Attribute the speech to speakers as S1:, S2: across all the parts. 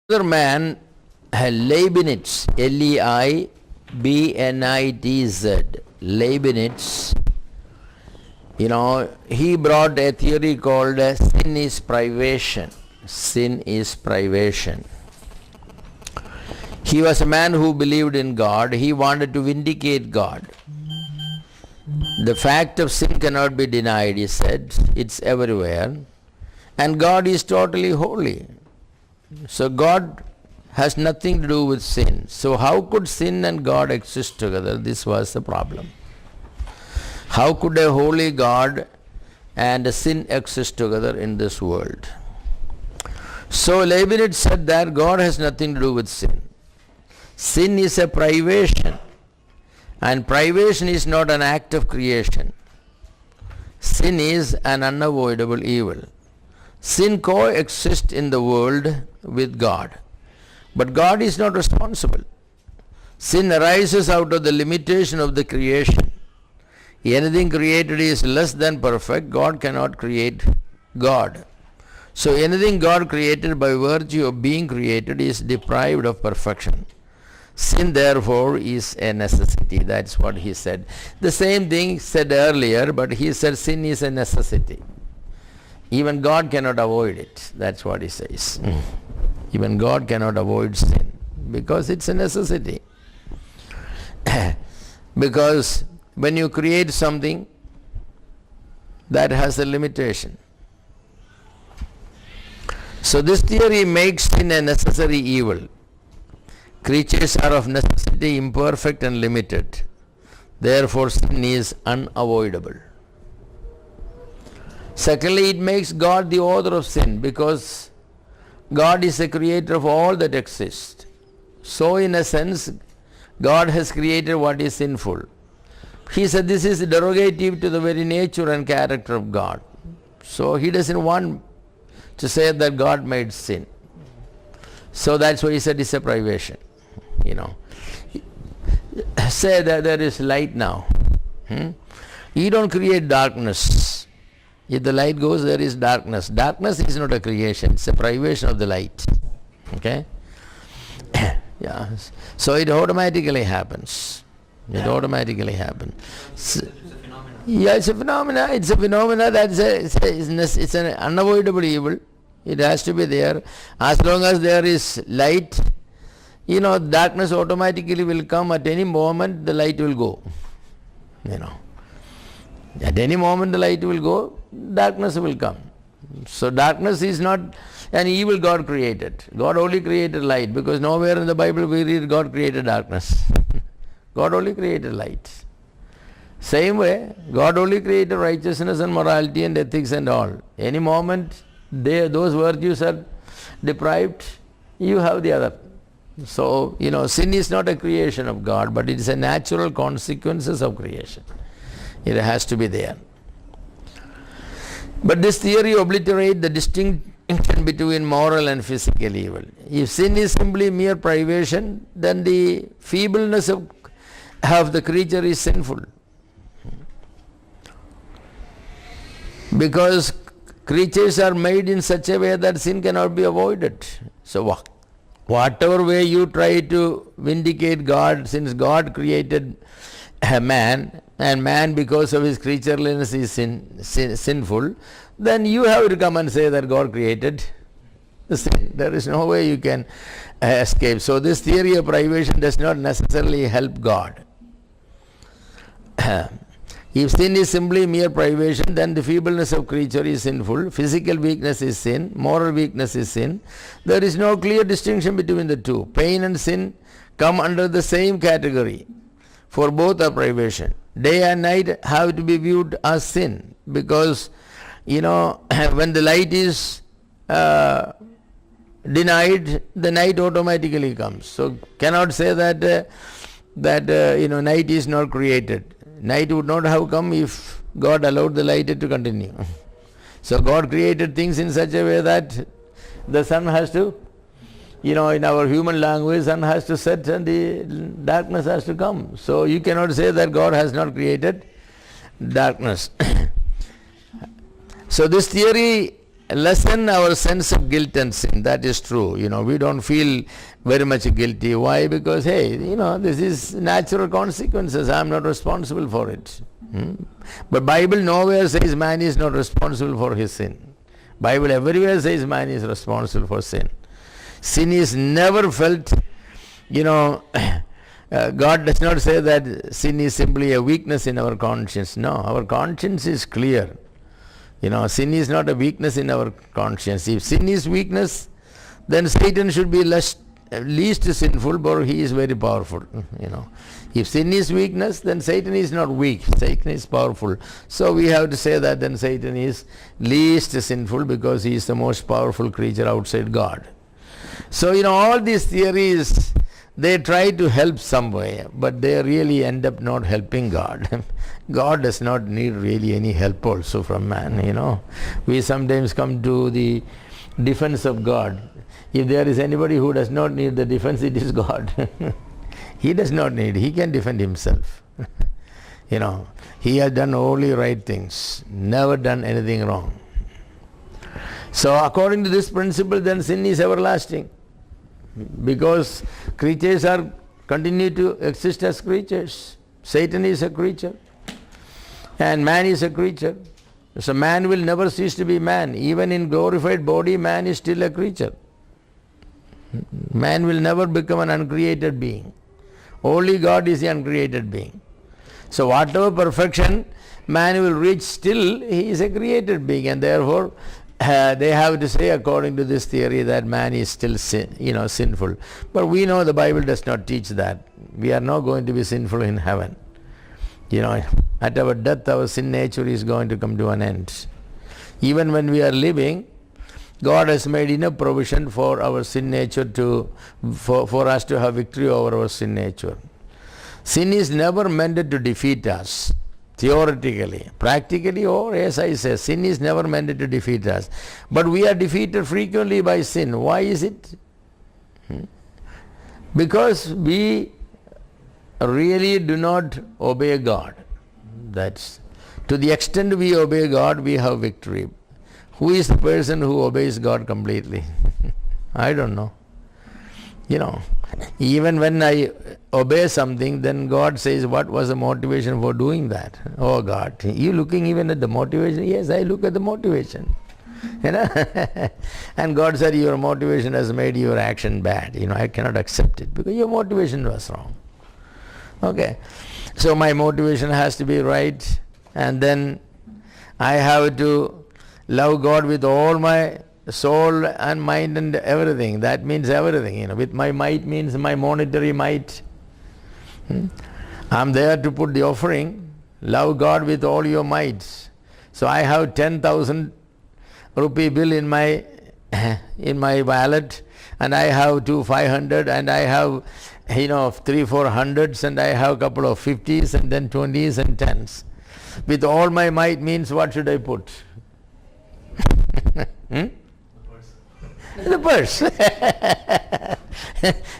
S1: Another man, Leibniz, Leibniz, Leibniz, he brought a theory called sin is privation. Sin is privation. He was a man who believed in God. He wanted to vindicate God. The fact of sin cannot be denied, he said. It's everywhere. And God is totally holy. So God has nothing to do with sin. So how could sin and God exist together? This was the problem. How could a holy God and a sin exist together in this world? So Leibniz said that God has nothing to do with sin. Sin is a privation, and privation is not an act of creation. Sin is an unavoidable evil. Sin coexists in the world with God, but God is not responsible. Sin arises out of the limitation of the creation. Anything created is less than perfect. God cannot create God. So anything God created by virtue of being created is deprived of perfection. Sin therefore is a necessity. That's what he said. The same thing said earlier, but he said sin is a necessity. Even God cannot avoid it. That's what he says. Even God cannot avoid sin because it's a necessity. Because when you create something, that has a limitation. So this theory makes sin a necessary evil. Creatures are of necessity imperfect and limited. Therefore sin is unavoidable. Secondly, it makes God the author of sin because God is the creator of all that exists. So in a sense, God has created what is sinful. He said this is derogative to the very nature and character of God. So he doesn't want to say that God made sin. So that's why he said it's a privation. Say that there is light now. You don't create darkness. If the light goes, there is darkness. Darkness is not a creation, it's a privation of the light. Okay? Yeah. So it automatically happens. It automatically happens. Yeah, it's a phenomena. It's a phenomena it's an unavoidable evil. It has to be there. As long as there is light, darkness automatically will come. At any moment, the light will go. At any moment, the light will go, darkness will come. So darkness is not an evil God created. God only created light, because nowhere in the Bible we read God created darkness. God only created light. Same way, God only created righteousness and morality and ethics and all. Any moment those virtues are deprived, you have the other. So, sin is not a creation of God, but it is a natural consequences of creation. It has to be there. But this theory obliterates the distinction between moral and physical evil. If sin is simply mere privation, then the feebleness of the creature is sinful. Because creatures are made in such a way that sin cannot be avoided. So whatever way you try to vindicate God, since God created man, and man because of his creatureliness is sinful, then you have to come and say that God created the sin. There is no way you can escape. So this theory of privation does not necessarily help God. If sin is simply mere privation, then the feebleness of creature is sinful, physical weakness is sin, moral weakness is sin. There is no clear distinction between the two. Pain and sin come under the same category, for both are privation. Day and night have to be viewed as sin, because when the light is denied, the night automatically comes. So cannot say that night is not created. Night would not have come if God allowed the light to continue. So God created things in such a way that the sun has to, in our human language, sun has to set and the darkness has to come. So you cannot say that God has not created darkness. So this theory lessen our sense of guilt and sin. That is true. We don't feel very much guilty. Why? Because, hey, this is natural consequences. I'm not responsible for it. But Bible nowhere says man is not responsible for his sin. Bible everywhere says man is responsible for sin. Sin is never felt, God does not say that sin is simply a weakness in our conscience. No, our conscience is clear. Sin is not a weakness in our conscience. If sin is weakness, then Satan should be least sinful, but he is very powerful. If sin is weakness, then Satan is not weak. Satan is powerful. So we have to say that then Satan is least sinful because he is the most powerful creature outside God. So, all these theories, they try to help some way, but they really end up not helping God. God does not need really any help also from man, We sometimes come to the defense of God. If there is anybody who does not need the defense, it is God. He does not need, he can defend himself. He has done only right things, never done anything wrong. So according to this principle, then sin is everlasting. Because creatures continue to exist as creatures. Satan is a creature. And man is a creature. So man will never cease to be man. Even in glorified body, man is still a creature. Man will never become an uncreated being. Only God is the uncreated being. So whatever perfection man will reach, still he is a created being, and therefore they have to say, according to this theory, that man is still sinful. But we know the Bible does not teach that. We are not going to be sinful in heaven. At our death, our sin nature is going to come to an end. Even when we are living, God has made enough provision for our sin nature for us to have victory over our sin nature. Sin is never meant to defeat us. Theoretically, practically, or as I say, sin is never meant to defeat us. But we are defeated frequently by sin. Why is it? Because we really do not obey God. That's to the extent we obey God, we have victory. Who is the person who obeys God completely? I don't know. Even when I obey something, then God says, what was the motivation for doing that? Oh God, you looking even at the motivation? Yes, I look at the motivation. And God said, your motivation has made your action bad. I cannot accept it because your motivation was wrong. Okay, so my motivation has to be right, and then I have to love God with all my soul and mind and everything. That means everything. With my might means my monetary might. I'm there to put the offering. Love God with all your might. So I have 10,000 rupee bill in my wallet, and I have 500, and I have 3-4 hundreds, and I have a couple of 50s, and then 20s and 10s. With all my might means what should I put? The purse.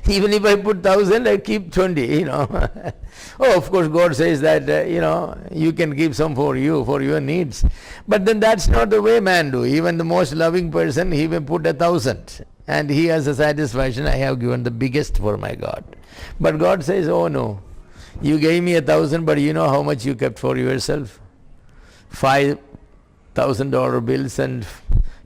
S1: Even if I put 1,000, I keep 20, Oh, of course, God says that, you can keep some for your needs. But then that's not the way man do. Even the most loving person, he may put 1,000. And he has a satisfaction, I have given the biggest for my God. But God says, oh no, you gave me 1,000, but you know how much you kept for yourself? $5,000 bills and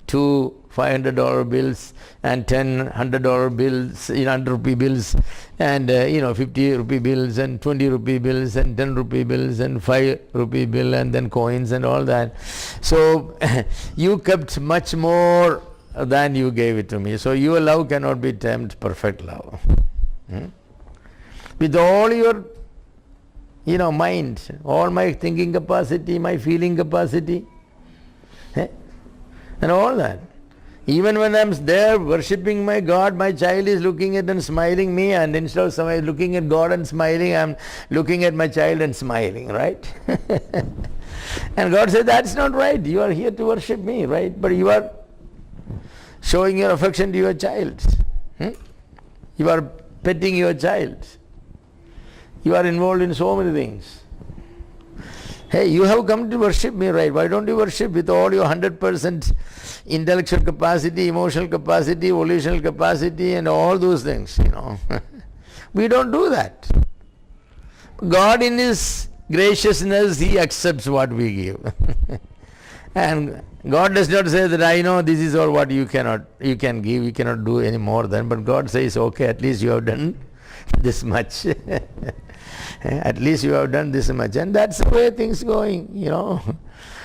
S1: 2 $500 bills and 10 $100 bills, 100 rupee bills, and 50 rupee bills and 20 rupee bills and 10 rupee bills and 5 rupee bill, and then coins and all that. So you kept much more than you gave it to me. So your love cannot be termed perfect love. With all your mind, all my thinking capacity, my feeling capacity, and all that. Even when I'm there worshipping my God, my child is looking at and smiling me, and instead of somebody looking at God and smiling, I'm looking at my child and smiling, right? And God said, that's not right. You are here to worship me, right? But you are showing your affection to your child. You are petting your child. You are involved in so many things. Hey, you have come to worship me, right? Why don't you worship with all your 100% intellectual capacity, emotional capacity, volitional capacity, and all those things, We don't do that. God in His graciousness, He accepts what we give. And God does not say that I know this is all what you can give, you cannot do any more than, but God says, okay, at least you have done this much. At least you have done this much. And that's the way things going,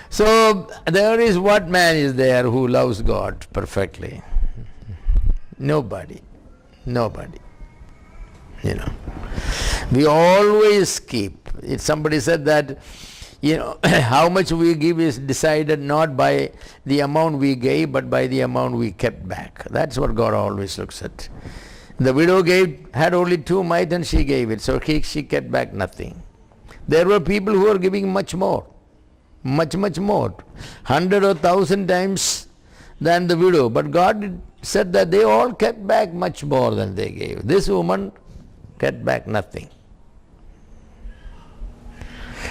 S1: So there is what man is there who loves God perfectly? Nobody. We always keep. If somebody said that, how much we give is decided not by the amount we gave, but by the amount we kept back. That's what God always looks at. The widow had only 2 mites and she gave it, so she kept back nothing. There were people who were giving much more, much more, 100 or 1,000 times than the widow. But God said that they all kept back much more than they gave. This woman kept back nothing.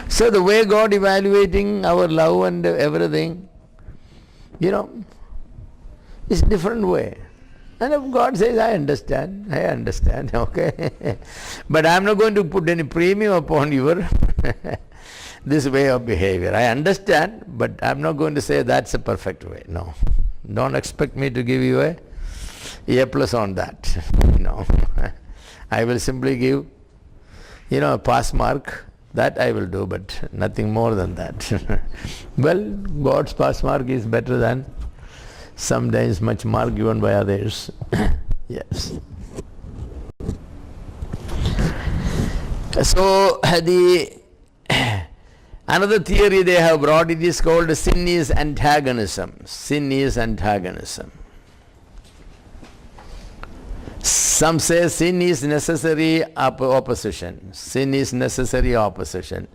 S1: So the way God evaluating our love and everything, is a different way. And if God says, I understand, okay. But I'm not going to put any premium upon your this way of behavior. I understand, but I'm not going to say that's a perfect way. No. Don't expect me to give you A plus on that. No. I will simply give, a pass mark. That I will do, but nothing more than that. Well, God's pass mark is better than sometimes much mark given by others. Yes. So another theory they have brought, it is called sin is antagonism. Sin is antagonism. Some say sin is necessary opposition. Sin is necessary opposition.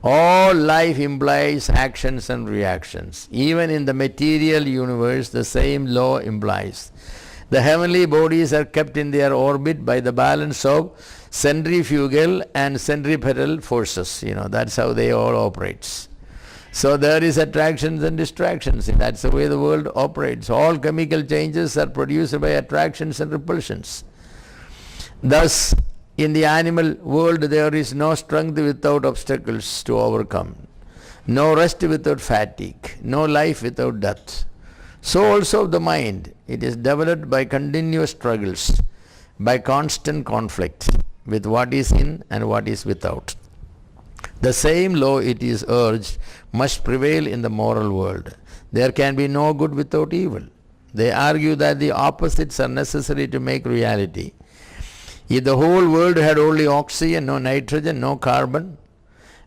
S1: All life implies actions and reactions. Even in the material universe, the same law implies. The heavenly bodies are kept in their orbit by the balance of centrifugal and centripetal forces. That's how they all operates. So there is attractions and distractions. That's the way the world operates. All chemical changes are produced by attractions and repulsions. Thus, in the animal world, there is no strength without obstacles to overcome, no rest without fatigue, no life without death. So also the mind, it is developed by continuous struggles, by constant conflict with what is in and what is without. The same law, it is urged, must prevail in the moral world. There can be no good without evil. They argue that the opposites are necessary to make reality. If the whole world had only oxygen, no nitrogen, no carbon,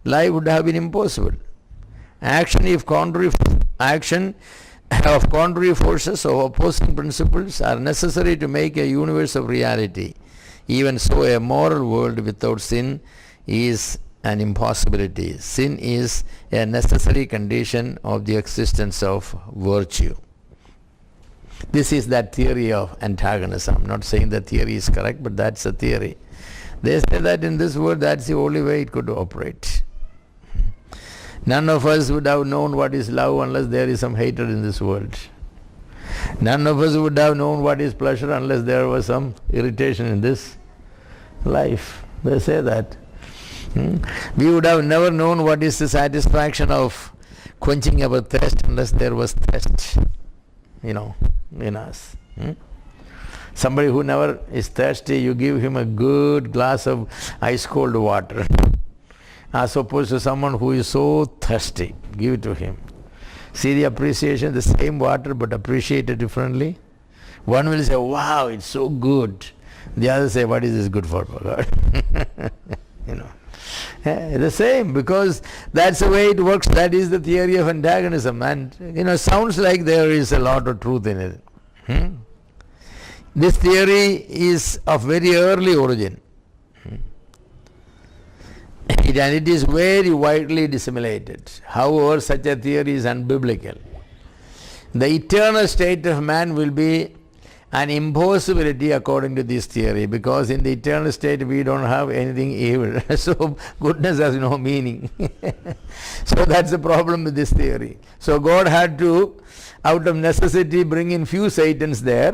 S1: life would have been impossible. Action of contrary forces or opposing principles are necessary to make a universe of reality. Even so, a moral world without sin is an impossibility. Sin is a necessary condition of the existence of virtue. This is that theory of antagonism. I'm not saying the theory is correct, but that's a theory. They say that in this world, that's the only way it could operate. None of us would have known what is love unless there is some hatred in this world. None of us would have known what is pleasure unless there was some irritation in this life. They say that. We would have never known what is the satisfaction of quenching our thirst unless there was thirst, in us. Somebody who never is thirsty, you give him a good glass of ice cold water, as opposed to someone who is so thirsty, give it to him. See the appreciation, the same water but appreciated differently. One will say, wow, it's so good. The other say, what is this good for, God? The same, because that's the way it works. That is the theory of antagonism, and sounds like there is a lot of truth in it. This theory is of very early origin, and it is very widely disseminated. However, such a theory is unbiblical. The eternal state of man will be an impossibility according to this theory, because in the eternal state we don't have anything evil. So goodness has no meaning. So that's the problem with this theory. So God had to, out of necessity, bring in few Satans there,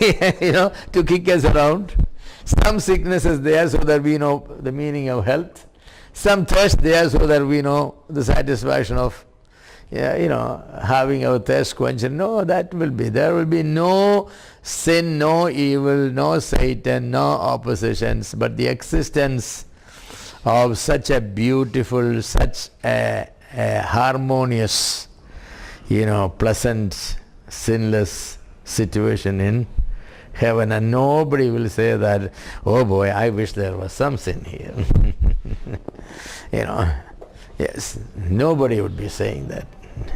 S1: to kick us around. Some sickness is there so that we know the meaning of health. Some thirst there so that we know the satisfaction of having our thirst quenched. No, that will be. There will be no sin, no evil, no Satan, no oppositions, but the existence of such a beautiful, such a harmonious, pleasant, sinless situation in heaven. And nobody will say that, oh boy, I wish there was some sin here. Yes, nobody would be saying that.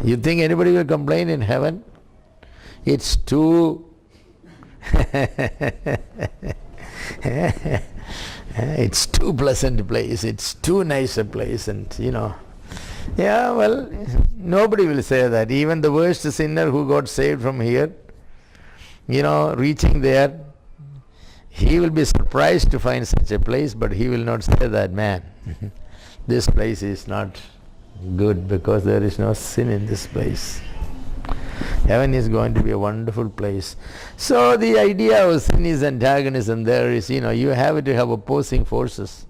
S1: You think anybody will complain in heaven? It's too it's too pleasant place, it's too nice a place, and nobody will say that. Even the worst sinner who got saved from here, reaching there, he will be surprised to find such a place, but he will not say that, man, this place is not good because there is no sin in this place. Heaven is going to be a wonderful place. So the idea of sin is antagonism. There is, you have to have opposing forces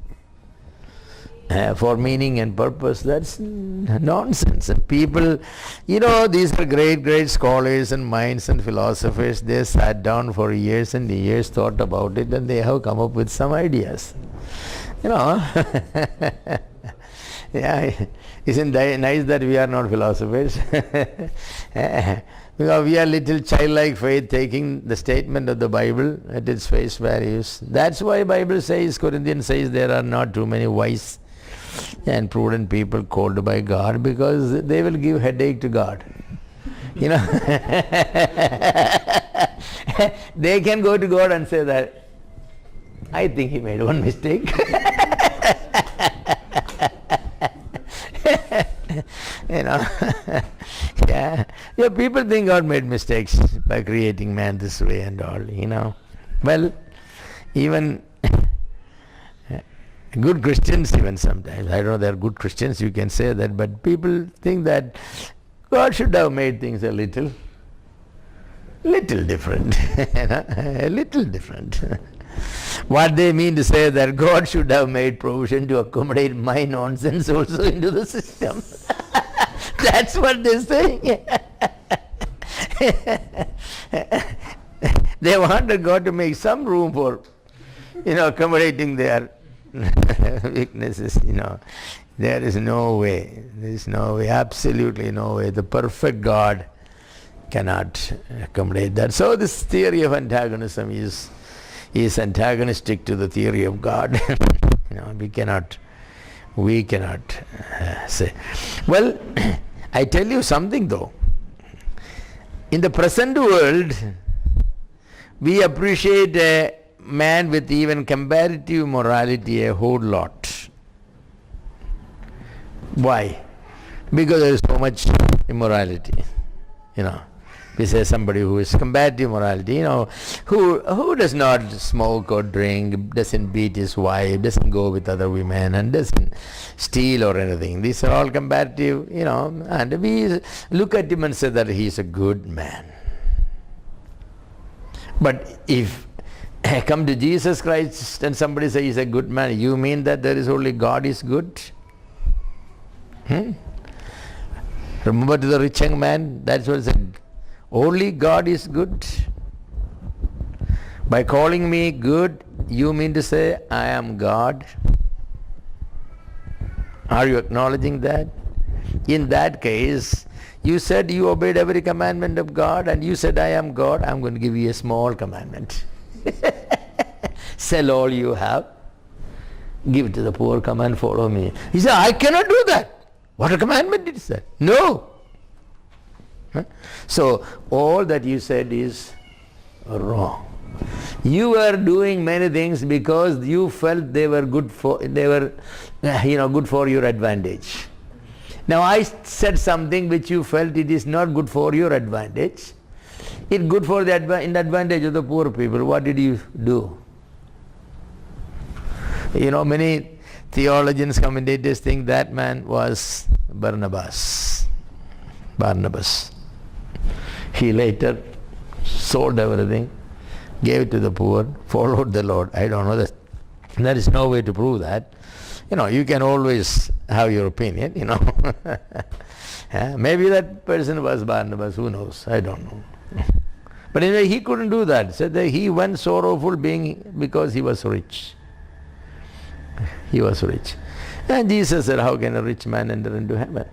S1: for meaning and purpose. That's nonsense. And people, these are great scholars and minds and philosophers. They sat down for years and years, thought about it, and they have come up with some ideas. Yeah, isn't that nice that we are not philosophers? Because we are little childlike faith, taking the statement of the Bible at its face values. That's why Bible says, Corinthians says, there are not too many wise and prudent people called by God, because they will give headache to God. They can go to God and say that, I think he made one mistake. People think God made mistakes by creating man this way and all, Well, even good Christians, even sometimes, I don't know, they're good Christians, you can say that, but people think that God should have made things a little different. A little different. What they mean to say that God should have made provision to accommodate my nonsense also into the system. That's what they're saying. They wanted God to make some room for, accommodating their weaknesses, There is no way. There is no way, absolutely no way. The perfect God cannot accommodate that. So this theory of antagonism is antagonistic to the theory of God. We cannot say. Well, I tell you something though. In the present world, we appreciate a man with even comparative morality a whole lot. Why? Because there is so much immorality. We say somebody who is comparative morality, who does not smoke or drink, doesn't beat his wife, doesn't go with other women, and doesn't steal or anything. These are all comparative, and we look at him and say that he is a good man. But if I come to Jesus Christ and somebody says he's a good man, you mean that there is only God is good? Remember to the rich young man, that's what it said. Only God is good. By calling me good, you mean to say I am God? Are you acknowledging that? In that case, you said you obeyed every commandment of God, and you said I am God. I'm going to give you a small commandment. Sell all you have, give to the poor, come and follow me. He said, I cannot do that. What a commandment is that? No. So all that you said is wrong. You were doing many things because you felt they were good for your advantage. Now I said something which you felt it is not good for your advantage. It's good for the in the advantage of the poor people. What did you do? You know, many theologians, commentators think that man was Barnabas. He later sold everything, gave it to the poor, followed the Lord. I don't know that. There is no way to prove that. You know, you can always have your opinion, you know. Maybe that person was Barnabas, who knows? I don't know. But anyway, he couldn't do that. So he went sorrowful because he was rich. He was rich. And Jesus said, how can a rich man enter into heaven?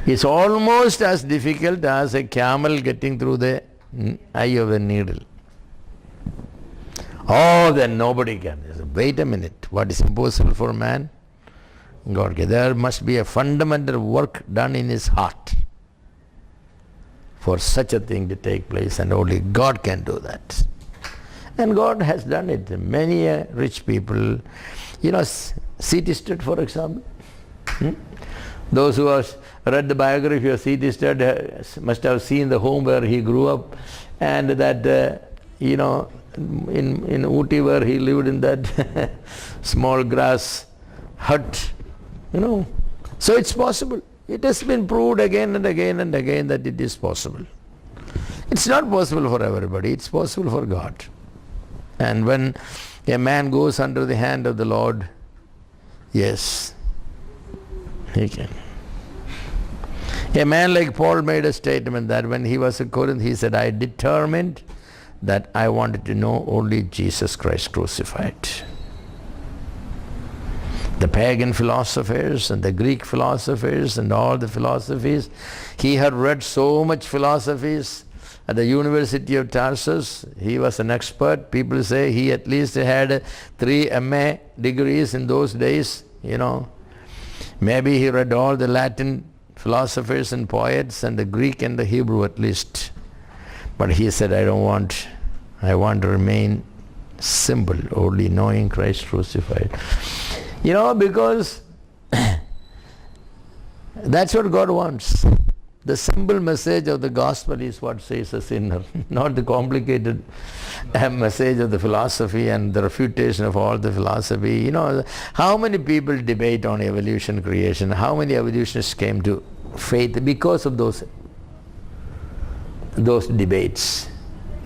S1: It's almost as difficult as a camel getting through the eye of a needle. Oh, then nobody can. Wait a minute. What is impossible for man? God can. There must be a fundamental work done in his heart for such a thing to take place, and only God can do that. And God has done it. Many rich people, you know, C.T. Studd, for example. Those who have read the biography of C.T. Studd must have seen the home where he grew up, and that, you know, in Ooty where he lived in that small grass hut, you know. So it's possible. It has been proved again and again and again that it is possible. It's not possible for everybody. It's possible for God. And when a man goes under the hand of the Lord, yes, he can. A man like Paul made a statement that when he was at Corinth, he said, I determined that I wanted to know only Jesus Christ crucified. The pagan philosophers and the Greek philosophers and all the philosophies, he had read so much philosophies at the University of Tarsus. He was an expert. People say he at least had 3 MA degrees in those days, you know. Maybe he read all the Latin philosophers and poets and the Greek and the Hebrew at least. But he said, I want to remain simple, only knowing Christ crucified. You know, because that's what God wants. The simple message of the gospel is what saves a sinner, not the complicated message of the philosophy and the refutation of all the philosophy. You know, how many people debate on evolution, creation? How many evolutionists came to faith because of those debates?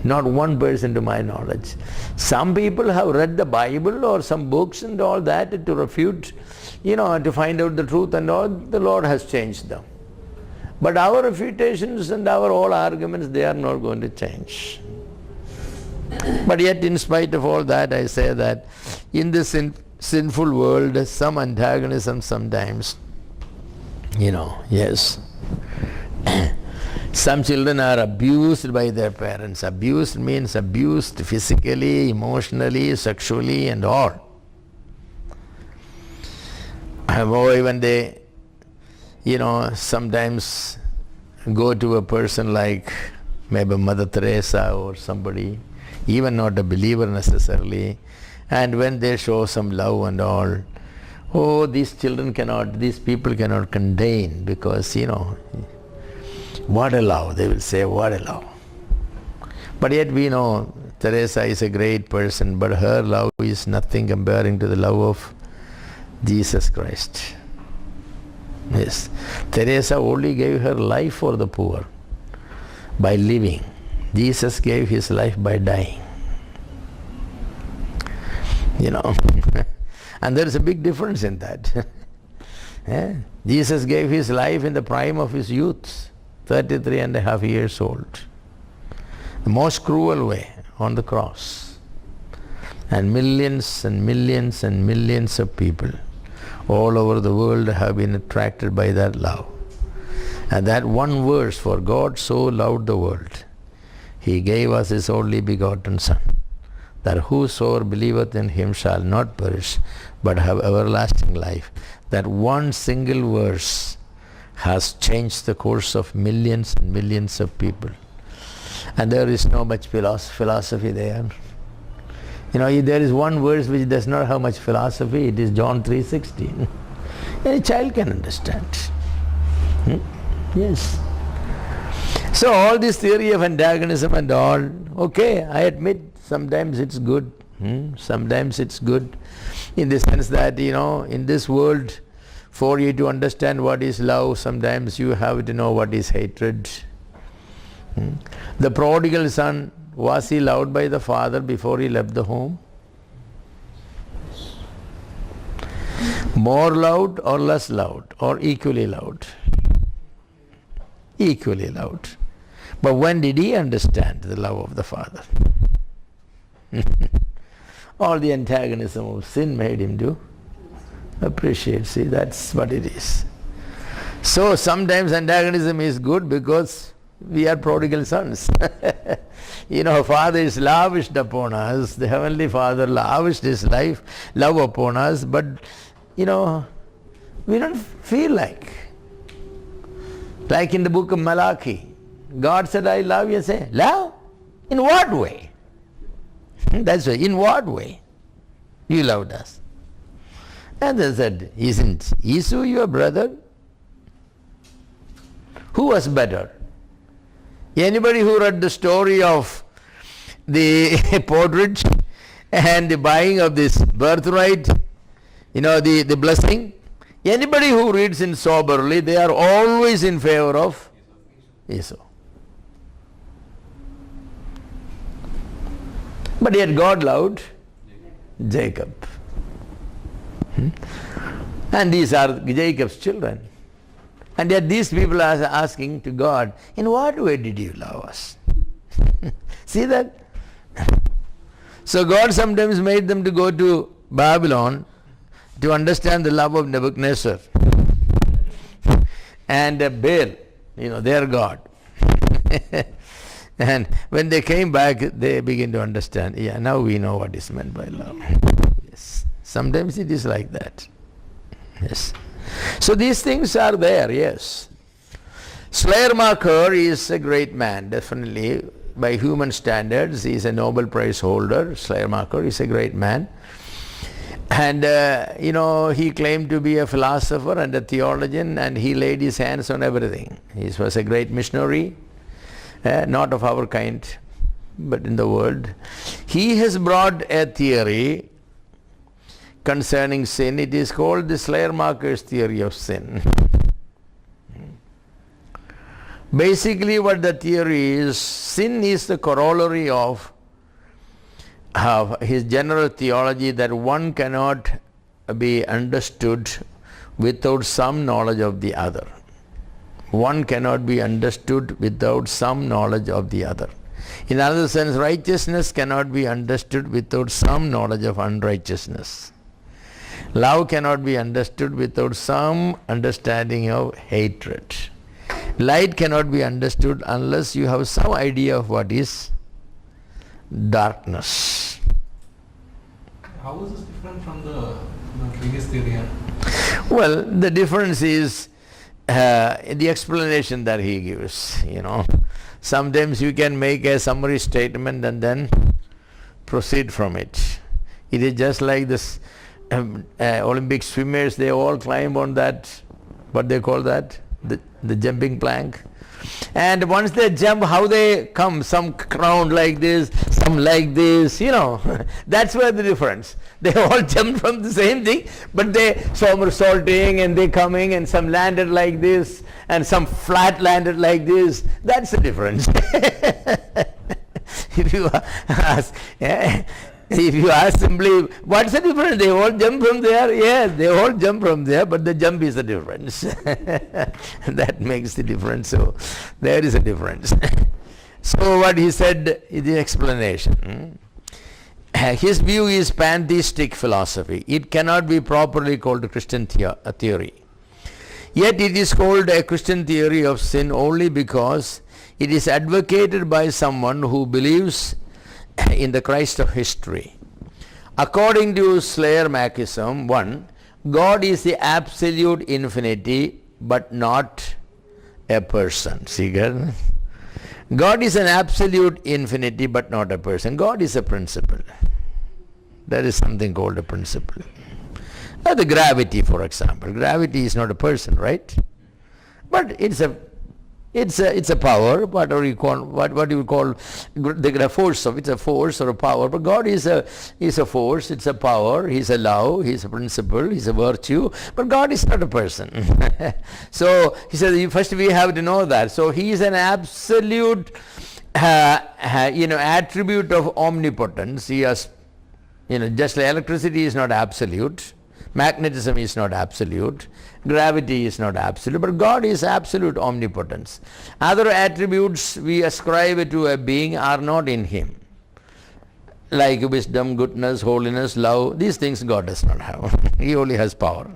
S1: Not one person to my knowledge. Some people have read the Bible or some books and all that to refute, you know, to find out the truth and all. The Lord has changed them. But our refutations and our all arguments, they are not going to change. But yet, in spite of all that, I say that in this sinful world, some antagonism sometimes, you know, yes. Some children are abused by their parents. Abused means abused physically, emotionally, sexually and all. Or when they, you know, sometimes go to a person like maybe Mother Teresa or somebody, even not a believer necessarily, and when they show some love and all, oh, these people cannot contain because, you know, what a love, they will say, what a love. But yet we know Teresa is a great person, but her love is nothing comparing to the love of Jesus Christ. Yes, Teresa only gave her life for the poor by living. Jesus gave his life by dying. You know, and there is a big difference in that. Yeah? Jesus gave his life in the prime of his youth, 33 and a half years old. The most cruel way, on the cross. And millions and millions and millions of people all over the world have been attracted by that love. And that one verse, for God so loved the world, he gave us his only begotten Son, that whosoever believeth in him shall not perish, but have everlasting life. That one single verse has changed the course of millions and millions of people. And there is no much philosophy there. You know, there is one verse which does not have much philosophy. It is John 3:16. Any child can understand. Yes. So all this theory of antagonism and all, okay, I admit sometimes it's good. Sometimes it's good in the sense that, in this world, for you to understand what is love, sometimes you have to know what is hatred. The prodigal son, was he loved by the father before he left the home? More loved or less loved or equally loved? Equally loved. But when did he understand the love of the father? All the antagonism of sin made him to appreciate. See, that's what it is. So sometimes antagonism is good because we are prodigal sons. Father is lavished upon us. The Heavenly Father lavished His love upon us, but we don't feel like in the book of Malachi, God said, I love you. Say, love? In what way? That's why, in what way you loved us? And they said, isn't Esau your brother? Who was better? Anybody who read the story of the portrait and the buying of this birthright, the blessing, anybody who reads in soberly, they are always in favor of Esau. But yet God loved Jacob. And these are Jacob's children. And yet these people are asking to God, in what way did you love us? See that? So God sometimes made them to go to Babylon to understand the love of Nebuchadnezzar and Baal, their God. And when they came back, they begin to understand, now we know what is meant by love. Yes. Sometimes it is like that. Yes. So these things are there, yes. Schleiermacher is a great man, definitely. By human standards, he is a Nobel Prize holder. Schleiermacher is a great man. And, he claimed to be a philosopher and a theologian, and he laid his hands on everything. He was a great missionary, not of our kind, but in the world. He has brought a theory concerning sin. It is called the Schleiermacher's theory of sin. Basically what the theory is, sin is the corollary of his general theology that one cannot be understood without some knowledge of the other. One cannot be understood without some knowledge of the other. In another sense, righteousness cannot be understood without some knowledge of unrighteousness. Love cannot be understood without some understanding of hatred. Light cannot be understood unless you have some idea of what is darkness.
S2: How is this different from the previous theory?
S1: Well, the difference is the explanation that he gives. Sometimes you can make a summary statement and then proceed from it. It is just like this Olympic swimmers, they all climb on that, what they call that, the jumping plank. And once they jump, how they come, some round like this, some like this, that's where the difference. They all jumped from the same thing, but they somersaulting and they coming, and some landed like this and some flat landed like this. That's the difference. If you ask simply, what's the difference? They all jump from there? Yes, they all jump from there, but the jump is the difference. That makes the difference. So there is a difference. So what he said is the explanation. His view is pantheistic philosophy. It cannot be properly called a Christian theory. Yet it is called a Christian theory of sin only because it is advocated by someone who believes in the Christ of history. According to Schleiermacherism, 1, God is the absolute infinity but not a person. See, God is an absolute infinity but not a person. God is a principle. There is something called a principle. The gravity, for example. Gravity is not a person, right? But it's a It's a power, whatever you call, what you call the force of, it's a force or a power. But God is a force, it's a power, He's a love, He's a principle, He's a virtue. But God is not a person. So he says, first we have to know that. So He is an absolute attribute of omnipotence. He has, just like electricity is not absolute, magnetism is not absolute, gravity is not absolute, but God is absolute omnipotence. Other attributes we ascribe to a being are not in Him, like wisdom, goodness, holiness, love. These things God does not have. He only has power.